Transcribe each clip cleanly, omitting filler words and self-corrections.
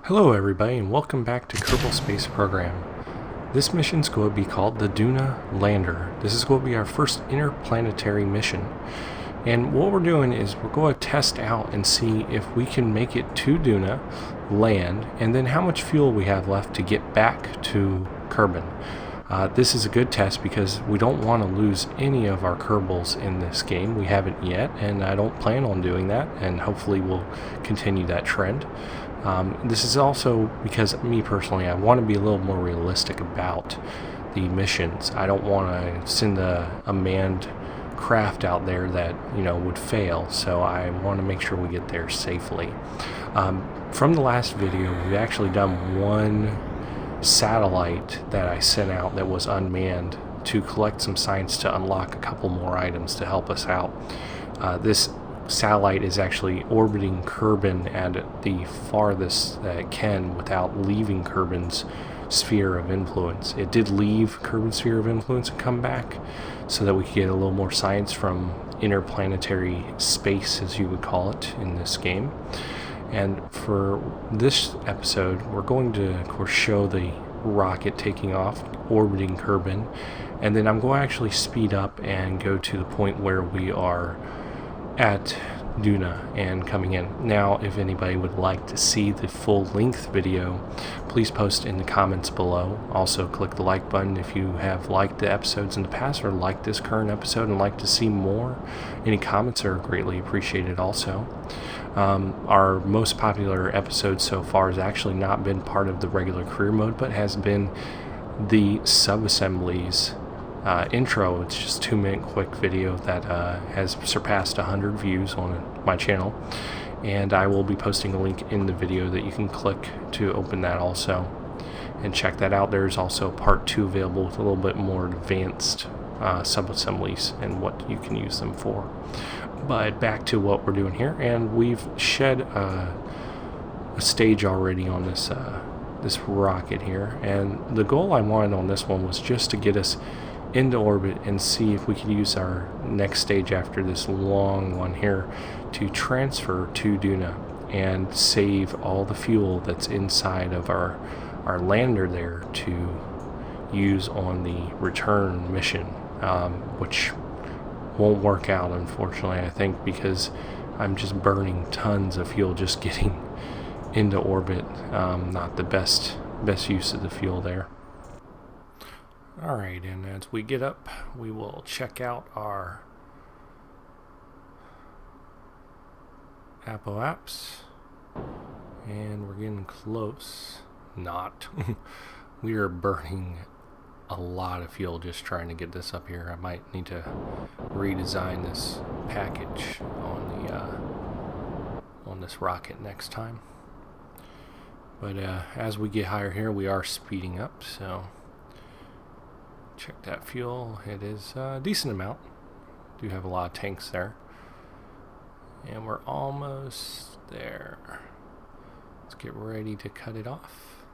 Hello everybody and welcome back to Kerbal Space Program. This mission's going to be called the Duna Lander. This is going to be our first interplanetary mission. And what we're doing is we're going to test out and see if we can make it to Duna, land, and then how much fuel we have left to get back to Kerbal. This is a good test because we don't want to lose any of our Kerbals in this game. We haven't yet, and I don't plan on doing that, and hopefully we'll continue that trend. This is also because, me personally, I want to be a little more realistic about the missions. I don't want to send a manned craft out there that, would fail, so I want to make sure we get there safely. From the last video, we've actually done one satellite that I sent out that was unmanned to collect some science to unlock a couple more items to help us out. This satellite is actually orbiting Kerbal at the farthest that it can without leaving Kerbal's sphere of influence. It did leave Kerbal's sphere of influence and come back so that we could get a little more science from interplanetary space, as you would call it in this game. And for this episode, we're going to, of course, show the rocket taking off, orbiting Kerbal, and then I'm going to actually speed up and go to the point where we are at Duna and coming in. Now, if anybody would like to see the full-length video, please post in the comments below. Also, click the like button if you have liked the episodes in the past or liked this current episode and like to see more. Any comments are greatly appreciated also. Our most popular episode so far has actually not been part of the regular career mode, but has been the Subassembly's intro. It's just a 2-minute quick video that has surpassed 100 views on my channel, and I will be posting a link in the video that you can click to open that also and check that out. There's also part 2 available with a little bit more advanced sub-assemblies and what you can use them for. But back to what we're doing here, and we've shed a stage already on this this rocket here, and the goal I wanted on this one was just to get us into orbit and see if we could use our next stage after this long one here to transfer to Duna and save all the fuel that's inside of our lander there to use on the return mission, which won't work out, unfortunately, I think, because I'm just burning tons of fuel just getting into orbit. Not the best use of the fuel there. Alright, and as we get up, we will check out our apps, and we're getting close. Not. We are burning a lot of fuel just trying to get this up here. I might need to redesign this package on this rocket next time. But as we get higher here, we are speeding up, so check that fuel. It is a decent amount. Do have a lot of tanks there. And we're almost there. Let's get ready to cut it off.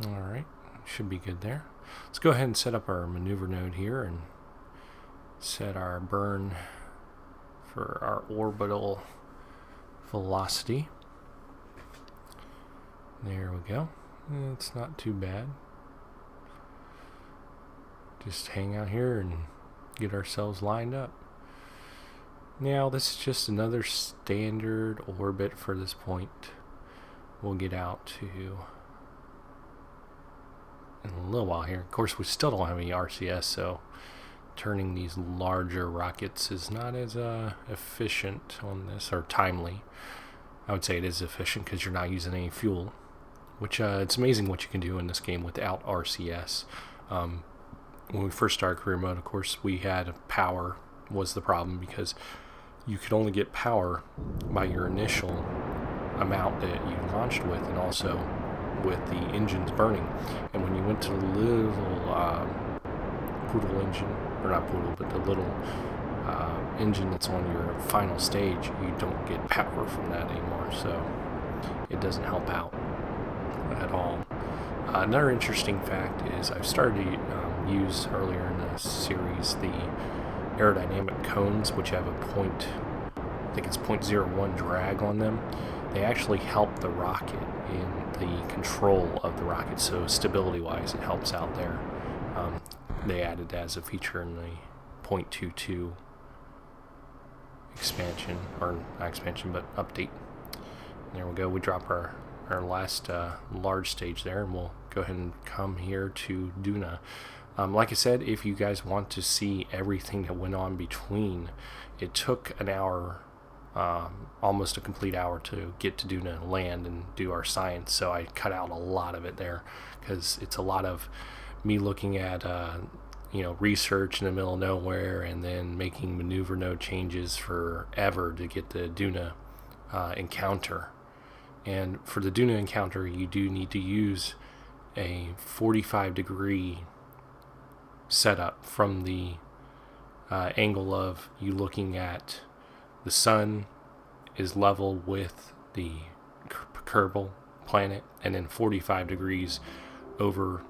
Alright, should be good there. Let's go ahead and set up our maneuver node here and set our burn for our orbital velocity. There we go. It's not too bad. Just hang out here and get ourselves lined up. Now, this is just another standard orbit for this point. We'll get out to in a little while here. Of course, we still don't have any RCS, so turning these larger rockets is not as efficient on this, or timely. I would say it is efficient because you're not using any fuel, which it's amazing what you can do in this game without RCS. When we first started career mode, of course, we had power was the problem because you could only get power by your initial amount that you launched with, and also with the engines burning. And when you went to the little poodle engine, or not poodle, but the little engine that's on your final stage, you don't get power from that anymore, so it doesn't help out at all. Another interesting fact is I've started to use earlier in the series the aerodynamic cones, which have a I think it's 0.01 drag on them. they actually help the rocket in the control of the rocket. So stability-wise, it helps out there. They added that as a feature in the 0.22 expansion, or not expansion, but update. There we go. We drop our last large stage there, and we'll go ahead and come here to Duna. Like I said, if you guys want to see everything that went on between, it took an hour, almost a complete hour, to get to Duna and land and do our science. So I cut out a lot of it there because it's a lot of me looking at research in the middle of nowhere and then making maneuver node changes forever to get the Duna encounter. And for the Duna encounter, you do need to use a 45-degree setup from the angle of you looking at the sun is level with the Kerbal planet, and then 45 degrees over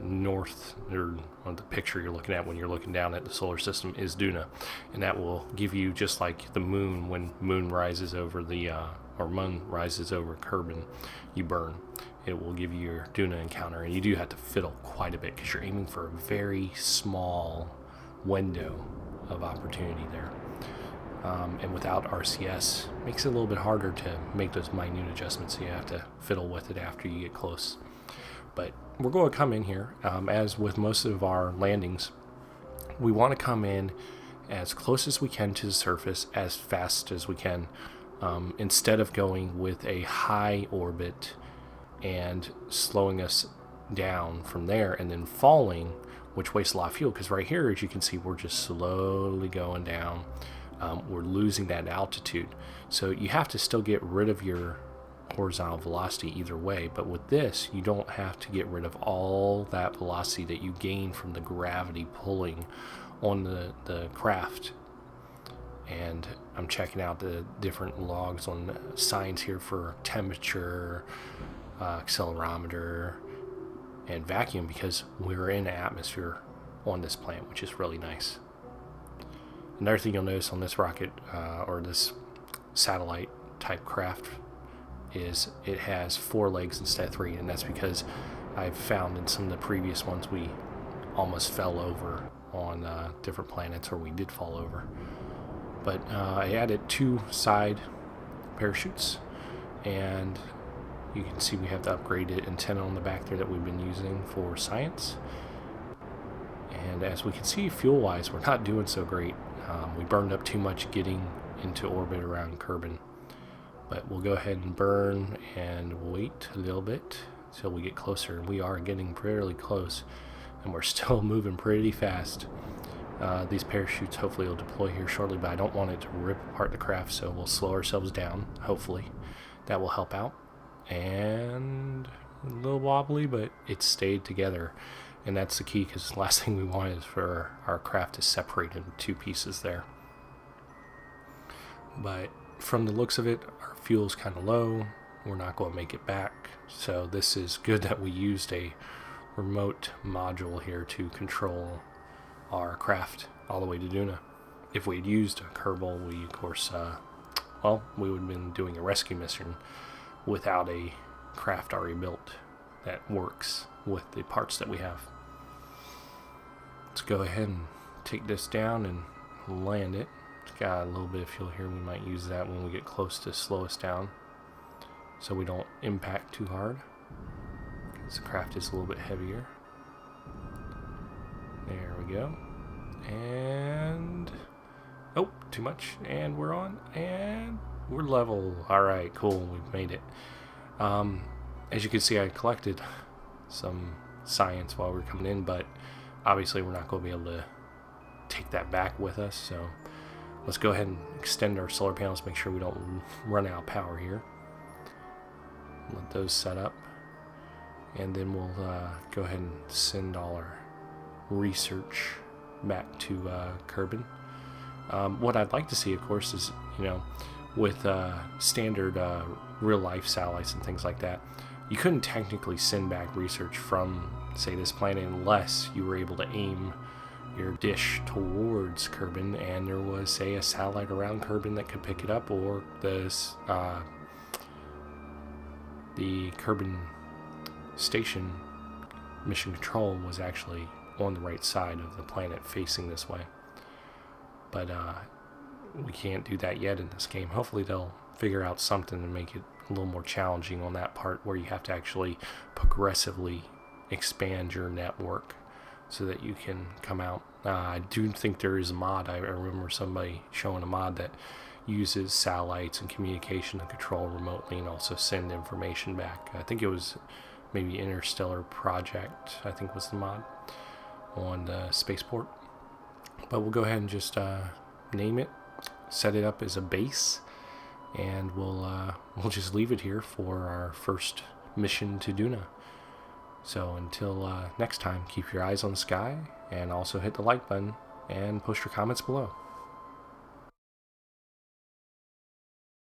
north, or the picture you're looking at when you're looking down at the solar system, is Duna. And that will give you, just like the moon, when moon rises over moon rises over Kerbin, you burn. It will give you your Duna encounter, and you do have to fiddle quite a bit because you're aiming for a very small window of opportunity there. And without RCS, makes it a little bit harder to make those minute adjustments, so you have to fiddle with it after you get close. But we're going to come in here, as with most of our landings, we want to come in as close as we can to the surface as fast as we can, instead of going with a high orbit and slowing us down from there and then falling, which wastes a lot of fuel. Because right here, as you can see, we're just slowly going down. We're losing that altitude, so you have to still get rid of your horizontal velocity either way. But with this, you don't have to get rid of all that velocity that you gain from the gravity pulling on the craft. And I'm checking out the different logs on science here for temperature, accelerometer, and vacuum, because we're in the atmosphere on this planet, which is really nice. Another thing you'll notice on this rocket, or this satellite type craft, is it has 4 legs instead of 3, and that's because I've found in some of the previous ones we almost fell over on different planets, or we did fall over. But I added 2 side parachutes, and you can see we have the upgraded antenna on the back there that we've been using for science. And as we can see, fuel-wise, we're not doing so great. We burned up too much getting into orbit around Kerbin. But we'll go ahead and burn and wait a little bit until we get closer. We are getting fairly close, and we're still moving pretty fast. These parachutes hopefully will deploy here shortly, but I don't want it to rip apart the craft, so we'll slow ourselves down, hopefully. That will help out. And a little wobbly, but it stayed together. And that's the key, because the last thing we want is for our craft to separate into 2 pieces there. But from the looks of it, our fuel's kind of low. We're not going to make it back. So this is good that we used a remote module here to control our craft all the way to Duna. If we'd used a Kerbal, we of course, we would have been doing a rescue mission without a craft already built that works with the parts that we have. Let's go ahead and take this down and land it. It's got a little bit of fuel here. We might use that when we get close to slow us down, so we don't impact too hard, because the craft is a little bit heavier. There we go. And too much, and we're on, and we're level. Alright, cool, we've made it. As you can see, I collected some science while we were coming in, but obviously we're not going to be able to take that back with us, so let's go ahead and extend our solar panels, make sure we don't run out of power here. Let those set up, and then we'll go ahead and send all our research back to Kerbin. What I'd like to see, of course, is, with standard real-life satellites and things like that, you couldn't technically send back research from, say, this planet unless you were able to aim your dish towards Kerbin, and there was, say, a satellite around Kerbin that could pick it up, or the the Kerbal station mission control was actually on the right side of the planet facing this way. But we can't do that yet in this game. Hopefully they'll figure out something to make it a little more challenging on that part, where you have to actually progressively expand your network so that you can come out. I do think there is a mod. I remember somebody showing a mod that uses satellites and communication to control remotely and also send information back. I think it was maybe Interstellar Project, I think was the mod on the spaceport. But we'll go ahead and just name it, set it up as a base, and we'll just leave it here for our first mission to Duna. So until next time, keep your eyes on the sky, and also hit the like button and post your comments below.